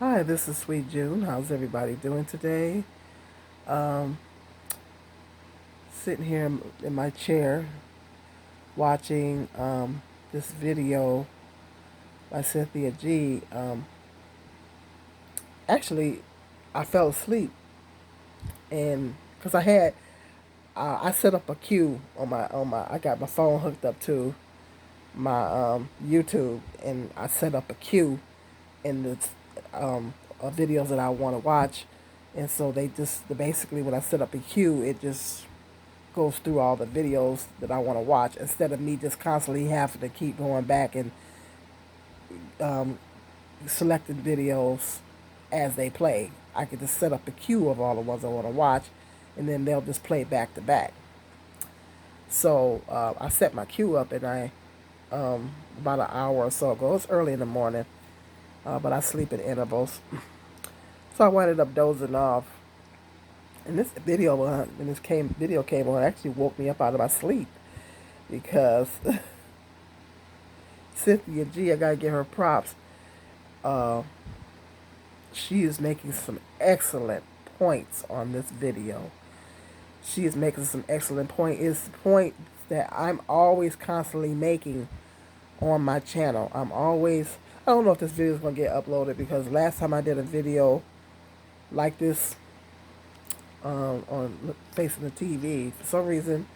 Hi, this is Sweet June. How's everybody doing today? Um, Sitting here in my chair watching this video by Cynthia G. Actually, I fell asleep, and because I set up a queue on my I got my phone hooked up to my YouTube, and I set up a queue in the videos that I want to watch, and so they just basically when I set up a queue, it just goes through all the videos that I want to watch instead of me just constantly having to keep going back and um, selecting videos as they play. I could just set up a queue of all the ones I want to watch, and then they'll just play back to back. So I set my queue up, and I about an hour or so ago. It's early in the morning, but I sleep in intervals. So I ended up dozing off, and this video when this video came on, actually woke me up out of my sleep because Cynthia G, I gotta give her props. Uh, she is making some excellent points on this video. She is making some excellent points that I'm always constantly making on my channel. I don't know if this video is gonna get uploaded because last time I did a video like this on facing the TV, for some reason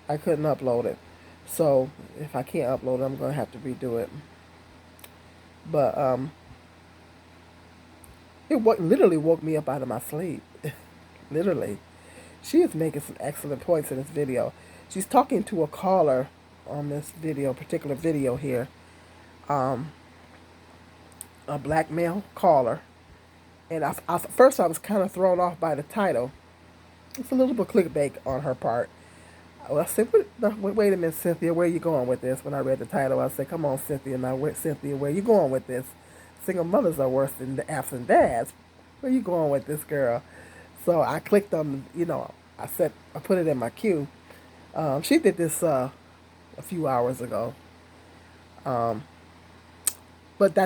I couldn't upload it. So if I can't upload it, I'm gonna have to redo it. But literally woke me up out of my sleep. Literally. She is making some excellent points in this video. She's talking to a caller on this particular video here. Um, a black male caller. And first I was kind of thrown off by the title. It's a little bit clickbait on her part. Well, I said, wait a minute, Cynthia, where are you going with this? When I read the title, I said, come on, Cynthia, Cynthia, where are you going with this? Single mothers are worse than the absent dads. Where are you going with this, girl? So I clicked on, I put it in my queue. She did this a few hours ago. Um, but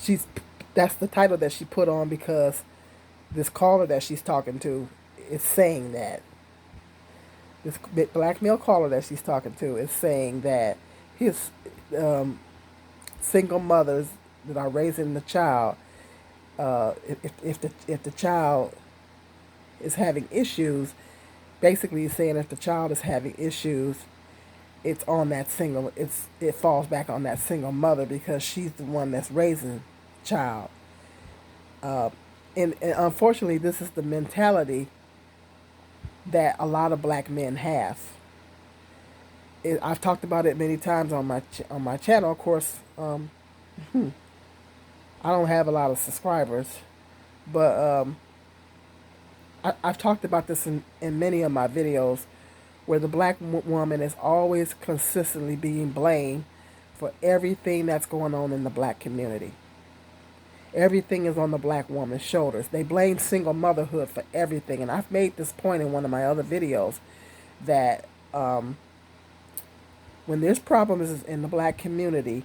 she's that's the title that she put on because this caller that she's talking to is saying that this black male caller that she's talking to is saying that his um, single mothers that are raising the child, if the child is having issues, basically he's saying if the child is having issues, it falls back on that single mother because she's the one that's raising the child. Uh, and unfortunately, this is the mentality that a lot of black men have. I've talked about it many times on my channel. Of course, I don't have a lot of subscribers, but I've talked about this in many of my videos, where the black woman is always consistently being blamed for everything that's going on in the black community. Everything is on the black woman's shoulders. They blame single motherhood for everything. And I've made this point in one of my other videos that when there's problems in the black community,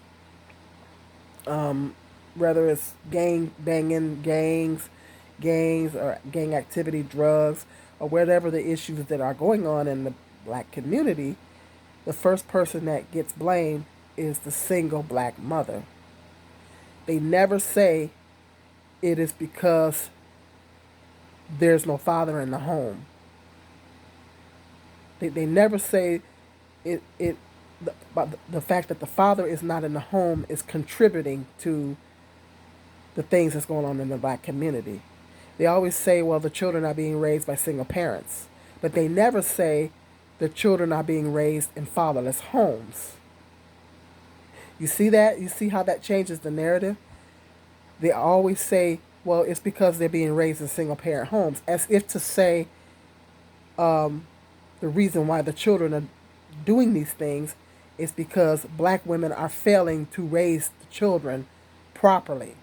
whether it's gangs or gang activity, drugs, or whatever the issues that are going on in the black community, the first person that gets blamed is the single black mother. They never say it is because there's no father in the home. They never say but the fact that the father is not in the home is contributing to the things that's going on in the black community. They always say, well, the children are being raised by single parents, but they never say the children are being raised in fatherless homes. You see that? You see how that changes the narrative? They always say, well, it's because they're being raised in single parent homes, as if to say the reason why the children are doing these things is because black women are failing to raise the children properly.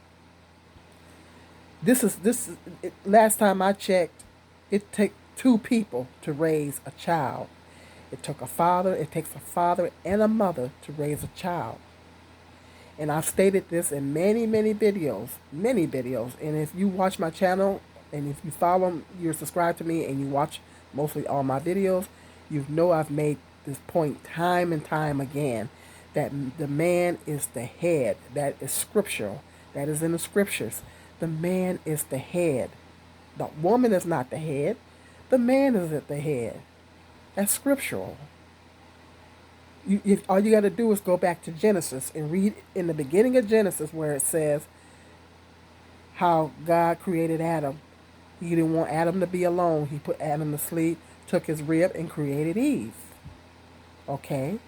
Last time I checked, it takes two people to raise a child. It takes a father and a mother to raise a child. And I've stated this in many, many videos, many videos. And if you watch my channel and if you follow, you're subscribed to me and you watch mostly all my videos, you know I've made this point time and time again that the man is the head. That is scriptural. That is in the scriptures. The man is the head. The woman is not the head. The man is at the head. That's scriptural. All you got to do is go back to Genesis and read in the beginning of Genesis where it says how God created Adam. He didn't want Adam to be alone. He put Adam to sleep, took his rib, and created Eve. Okay?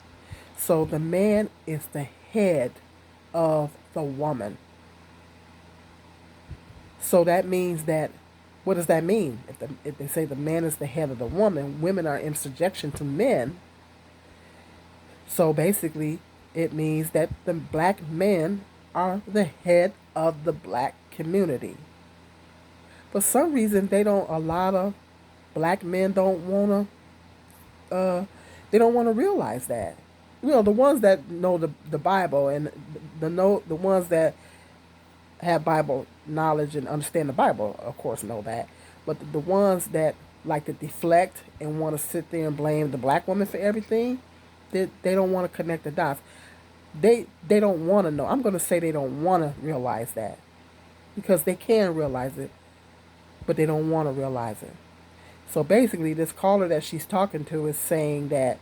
So the man is the head of the woman. So that means that, what does that mean? If they say the man is the head of the woman, women are in subjection to men. So basically, it means that the black men are the head of the black community. For some reason, a lot of black men don't want they don't want to realize that. You know, the ones that know the Bible and the ones that have Bible knowledge and understand the Bible, of course, know that. But the ones that like to deflect and want to sit there and blame the black woman for everything, they don't want to connect the dots. They don't want to know. I'm going to say they don't want to realize that because they can realize it, but they don't want to realize it. So basically, this caller that she's talking to is saying that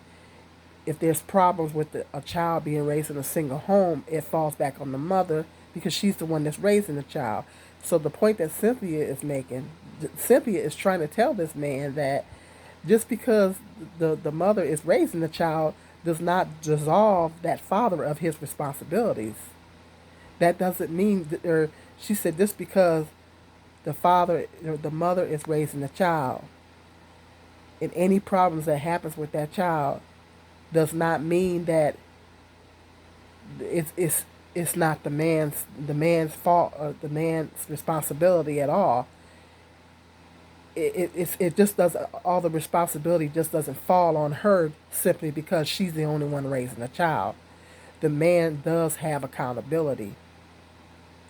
if there's problems with a child being raised in a single home, it falls back on the mother because she's the one that's raising the child. So the point that Cynthia is making, Cynthia is trying to tell this man that just because the mother is raising the child does not dissolve that father of his responsibilities. That doesn't mean, or she said, just because the father or the mother is raising the child, and any problems that happens with that child does not mean that it's not the man's fault or the man's responsibility at all. It just does, all the responsibility just doesn't fall on her simply because she's the only one raising the child. The man does have accountability.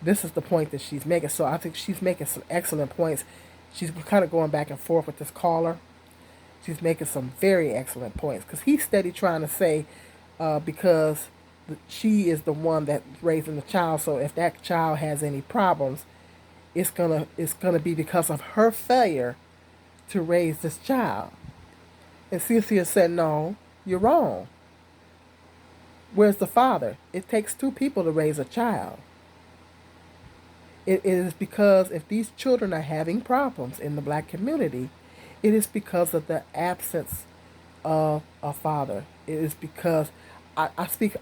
This is the point that she's making. So I think she's making some excellent points. She's kind of going back and forth with this caller. She's making some very excellent points because he's steady trying to say because she is the one that's raising the child. So if that child has any problems, it's gonna be because of her failure to raise this child. And Cynthia said, "No, you're wrong. Where's the father? It takes two people to raise a child. It is because if these children are having problems in the black community, it is because of the absence of a father. It is because I speak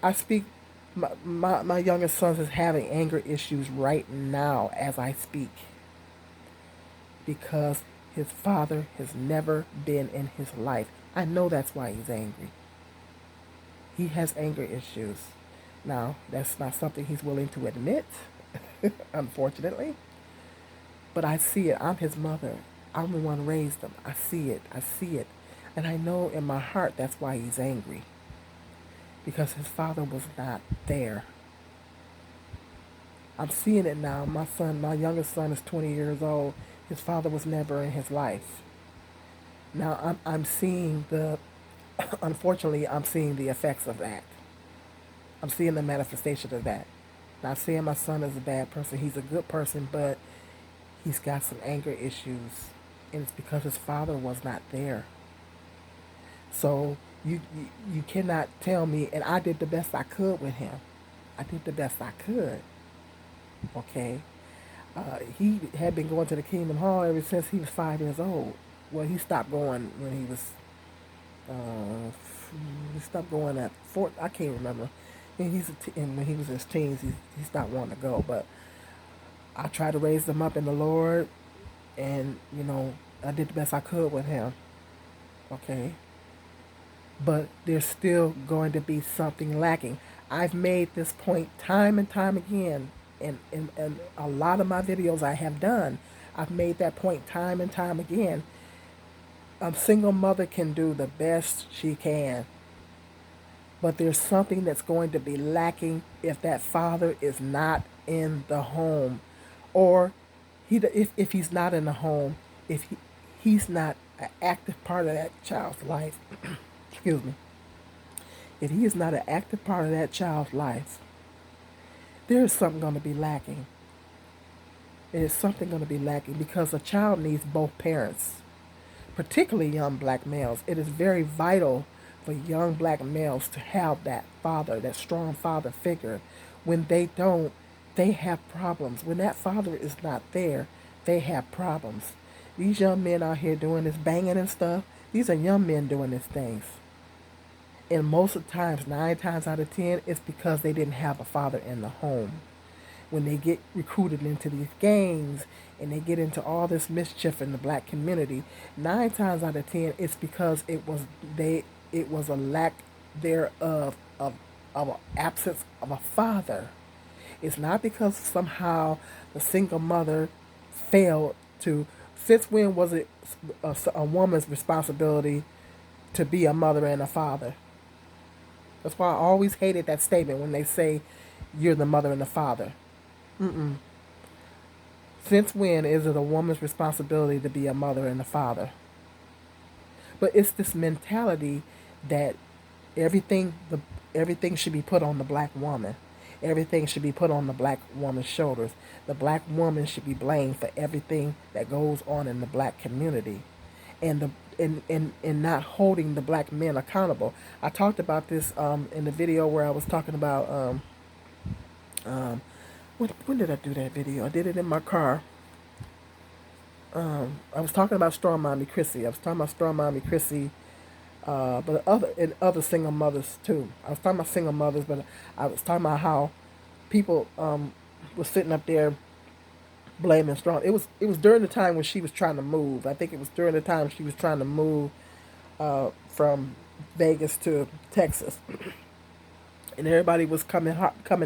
my youngest son is having anger issues right now as I speak because his father has never been in his life. I know that's why he's angry. He has anger issues. Now, that's not something he's willing to admit, unfortunately. But I see it. I'm his mother. I'm the one who raised him. I see it. I see it. And I know in my heart that's why he's angry. Because his father was not there. I'm seeing it now. My youngest son is 20 years old. His father was never in his life. Now I'm seeing unfortunately, I'm seeing the effects of that. I'm seeing the manifestation of that. Not saying my son is a bad person. He's a good person, but he's got some anger issues. And it's because his father was not there. So you cannot tell me, and I did the best I could with him. I did the best I could. Okay? He had been going to the Kingdom Hall ever since he was 5 years old. Well, he stopped going when he stopped going at four. I can't remember. And and when he was in his teens, he stopped wanting to go. But I tried to raise him up in the Lord, and I did the best I could with him. Okay, but there's still going to be something lacking. I've made this point time and time again, and a lot of my videos I have done. I've made that point time and time again. A single mother can do the best she can. But there's something that's going to be lacking if that father is not in the home, or if he's not in the home, if he's not an active part of that child's life. Excuse me. If he is not an active part of that child's life, there is something going to be lacking. There is something going to be lacking because a child needs both parents, particularly young black males. It is very vital for young black males to have that father, that strong father figure. When they don't, they have problems. When that father is not there, they have problems. These young men out here doing this banging and stuff, these are young men doing these things. And most of the times, 9 times out of 10, it's because they didn't have a father in the home. When they get recruited into these gangs and they get into all this mischief in the black community, 9 times out of 10, it's because it was a lack thereof of an absence of a father. It's not because somehow the single mother failed to. Since when was it a woman's responsibility to be a mother and a father? That's why I always hated that statement when they say you're the mother and the father. Mm-mm. Since when is it a woman's responsibility to be a mother and a father? But it's this mentality that everything the everything should be put on the black woman. Everything should be put on the black woman's shoulders. The black woman should be blamed for everything that goes on in the black community. And the and not holding the black men accountable. I talked about this in the video where I was talking about um, when did I do that video? I did it in my car. I was talking about Strong Mommy Chrissy. I was talking about Strong Mommy Chrissy, but other single mothers too. I was talking about single mothers, but I was talking about how people was sitting up there blaming Strong. It was during the time when she was trying to move. I think it was during the time she was trying to move from Vegas to Texas, and everybody was coming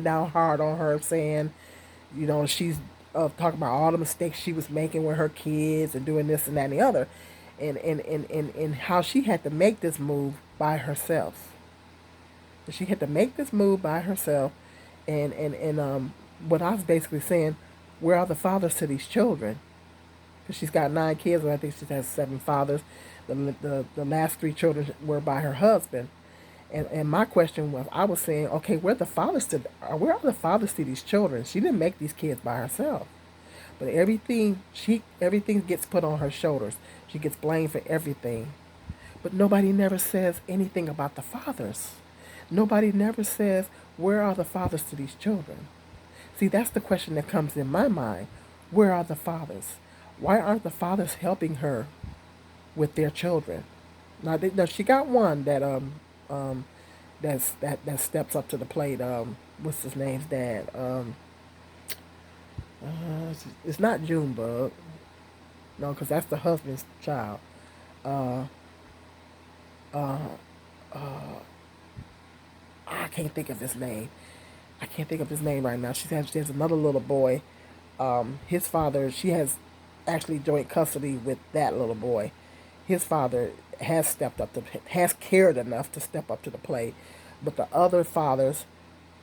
down hard on her, saying, she's talking about all the mistakes she was making with her kids and doing this and that and the other, and how she had to make this move by herself. She had to make this move by herself, and what I was basically saying, where are the fathers to these children? Because she's got 9 kids, and I think she has 7 fathers. The last 3 children were by her husband. And my question was, I was saying, okay, where are the fathers to these children? She didn't make these kids by herself, but everything gets put on her shoulders. She gets blamed for everything, but nobody never says anything about the fathers. Nobody never says, where are the fathers to these children? See, that's the question that comes in my mind. Where are the fathers? Why aren't the fathers helping her with their children? Now she got one that steps up to the plate. What's his name's dad? It's not Junebug. No, because that's the husband's child. Uh, uh, I can't think of his name. I can't think of his name right now. She has another little boy. His father, she has actually joint custody with that little boy. His father has cared enough to step up to the plate, but the other fathers,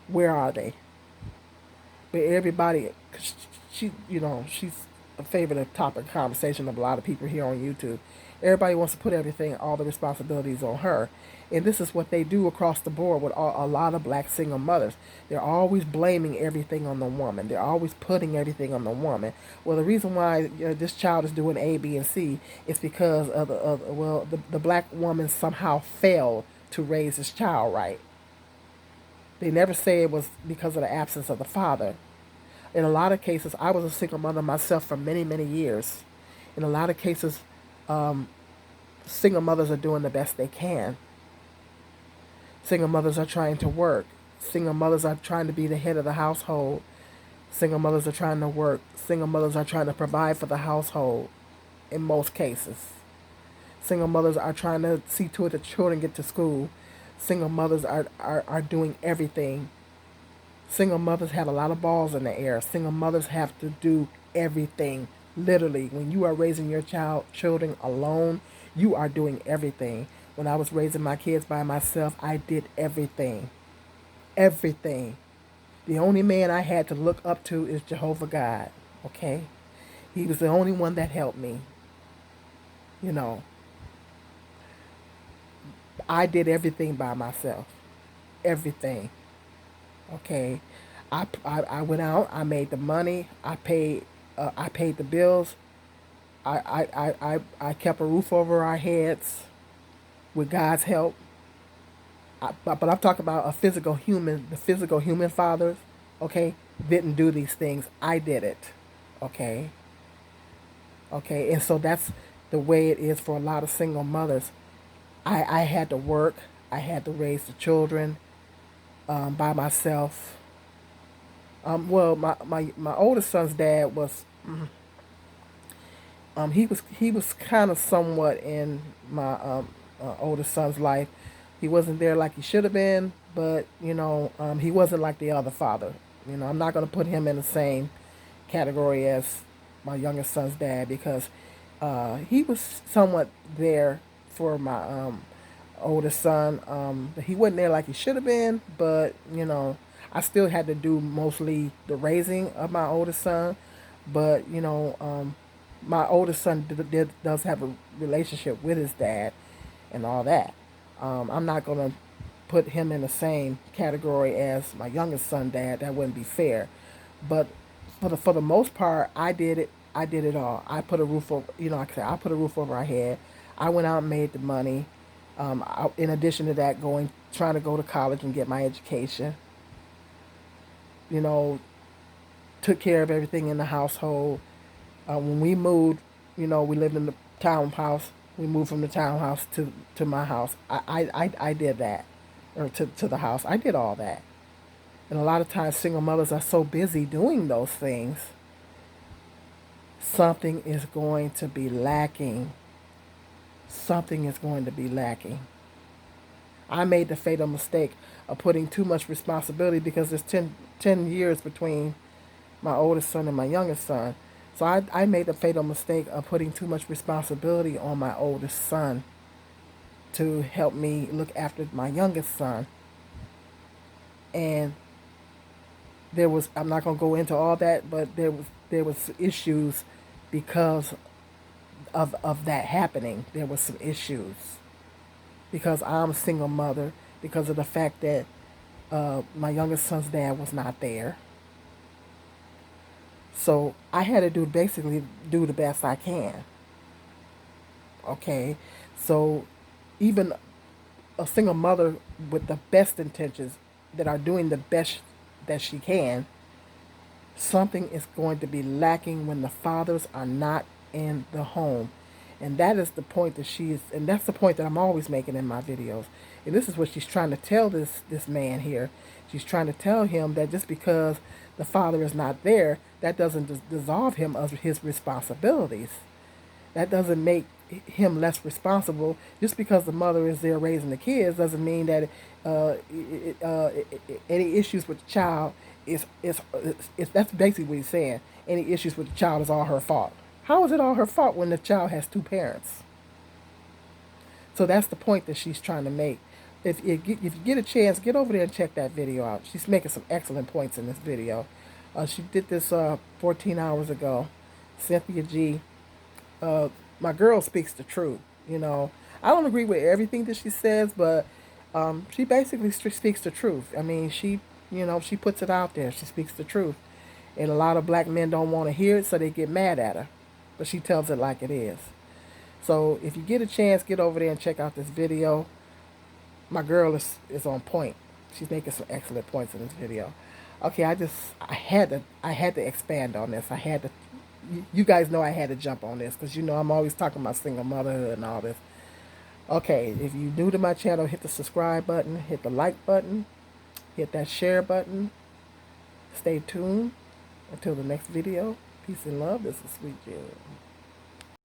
where are they? But everybody, she's a favorite topic of conversation of a lot of people here on YouTube. Everybody wants to put all the responsibilities on her. And this is what they do across the board with a lot of black single mothers. They're always blaming everything on the woman. They're always putting everything on the woman. Well, the reason why this child is doing A, B, and C is because the black woman somehow failed to raise this child right. They never say it was because of the absence of the father. In a lot of cases, I was a single mother myself for many, many years. In a lot of cases, single mothers are doing the best they can. Single mothers are trying to work. Single mothers are trying to be the head of the household. Single mothers are trying to work. Single mothers are trying to provide for the household in most cases. Single mothers are trying to see to it that children get to school. Single mothers are doing everything. Single mothers have a lot of balls in the air. Single mothers have to do everything. Literally, when you are raising your children alone, you are doing everything. When I was raising my kids by myself, I did everything. Everything. The only man I had to look up to is Jehovah God. Okay? He was the only one that helped me. You know, I did everything by myself. Everything. Okay? I went out, I made the money, I paid the bills, I kept a roof over our heads with God's help. But I'm talking about a physical human, the physical human fathers, okay, didn't do these things. I did it, okay? Okay, and so that's the way it is for a lot of single mothers. I had to work, I had to raise the children by myself. Well, my oldest son's dad was, he was kind of somewhat in my oldest son's life. He wasn't there like he should have been, but he wasn't like the other father. I'm not going to put him in the same category as my youngest son's dad because he was somewhat there for my oldest son. He wasn't there like he should have been, but I still had to do mostly the raising of my oldest son. But my oldest son does have a relationship with his dad and all that. I'm not gonna put him in the same category as my youngest son dad. That wouldn't be fair. But for the most part, I did it. I did it all. I put a roof over. Like I said, I put a roof over our head. I went out and made the money. In addition to that, trying to go to college and get my education. You know, took care of everything in the household. When we moved, we lived in the townhouse. We moved from the townhouse to my house. I did that, or to the house. I did all that. And a lot of times, single mothers are so busy doing those things, something is going to be lacking. Something is going to be lacking. I made the fatal mistake of putting too much responsibility because there's 10 years between my oldest son and my youngest son. So I made the fatal mistake of putting too much responsibility on my oldest son to help me look after my youngest son. And I'm not going to go into all that, but there was issues because of that happening. There was some issues because I'm a single mother, because of the fact that my youngest son's dad was not there. So I had to basically do the best I can. Okay, so even a single mother with the best intentions that are doing the best that she can, something is going to be lacking when the fathers are not in the home. And that is the point and that's the point that I'm always making in my videos. And this is what she's trying to tell this man here. She's trying to tell him that just because the father is not there, that doesn't dissolve him of his responsibilities. That doesn't make him less responsible. Just because the mother is there raising the kids doesn't mean that any issues with the child is that's basically what he's saying. Any issues with the child is all her fault. How is it all her fault when the child has two parents? So that's the point that she's trying to make. If you get a chance, get over there and check that video out. She's making some excellent points in this video. She did this 14 hours ago. Cynthia G. My girl speaks the truth. I don't agree with everything that she says, but she basically speaks the truth. I mean, she puts it out there. She speaks the truth. And a lot of black men don't want to hear it, so they get mad at her. But she tells it like it is. So if you get a chance, get over there and check out this video. My girl is on point. She's making some excellent points in this video. Okay, I had to expand on this. You guys know I had to jump on this because I'm always talking about single motherhood and all this. Okay, if you're new to my channel, hit the subscribe button, hit the like button, hit that share button. Stay tuned until the next video. Peace and love. This is Sweet June.